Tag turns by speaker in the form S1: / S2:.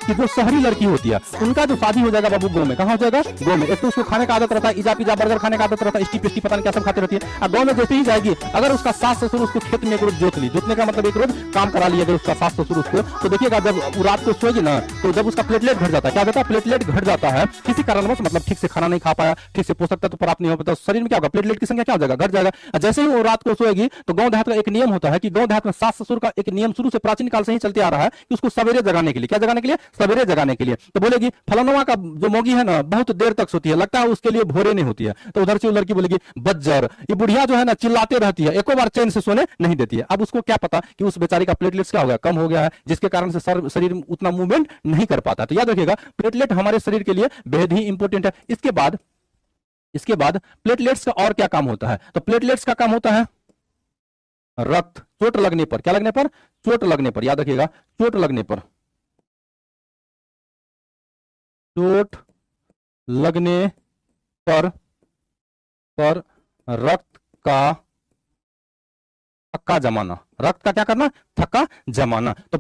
S1: कि जो शहरी लड़की होती है उनका जो शादी हो जाएगा बाबू गाँव में, कहाँ हो जाएगा? गाँव में। एक तो उसको खाने का आदत रहता है, इजा पिजा बर्गर खाने का आदत रहता है, स्टी पता नहीं क्या सब खाते रहती है। अब गाँव में जैसे ही जाएगी, अगर उसका सास ससुर उसको खेत में एक रोज जोत ली, जोतने का मतलब एक रोज काम करा लिया अगर उसका सास ससुर उसको, तो देखिएगा जब वो रात को सोएगी ना, तो जब उसका प्लेटलेट घट जाता है, क्या होता है? प्लेटलेट घट जाता है किसी कारणवश, मतलब ठीक से खाना नहीं खा पाया, ठीक से पोषक तत्व प्राप्त नहीं हो पाता, शरीर में क्या होगा? प्लेटलेट की संख्या क्या हो जाएगा? घट जाएगा। जैसे ही वो रात को सोएगी, तो गांव देहात का एक नियम होता है कि गांव देहात में सास ससुर का एक नियम शुरू से प्राचीन काल से ही चलते आ रहा है कि उसको सवेरे जगाने के लिए, क्या जगाने के लिए? सवेरे जगाने के लिए। तो बोलेगी फलानुआ का जो मोगी है ना बहुत देर तक सोती है, लगता है उसके लिए भोरे नहीं होती है। तो उधर से वो लड़की बोलेगी बज्जर, ये बुढ़िया जो है ना चिल्लाते रहती है, एको बार चैन से सोने नहीं देती है। अब उसको क्या पता कि उस बेचारी का प्लेटलेट्स क्या हो गया? कम हो गया है, जिसके कारण से शरीर उतना मूवमेंट नहीं कर पाता। तो याद रखिएगा प्लेटलेट हमारे शरीर के लिए बेहद ही इंपॉर्टेंट है। इसके बाद प्लेटलेट्स का और क्या काम होता है? तो प्लेटलेट्स का काम होता है रक्त, चोट लगने पर, क्या लगने पर? चोट लगने पर। याद रखिएगा चोट लगने पर, चोट लगने पर रक्त का थक्का जमाना, रक्त का क्या करना? थक्का जमाना। तो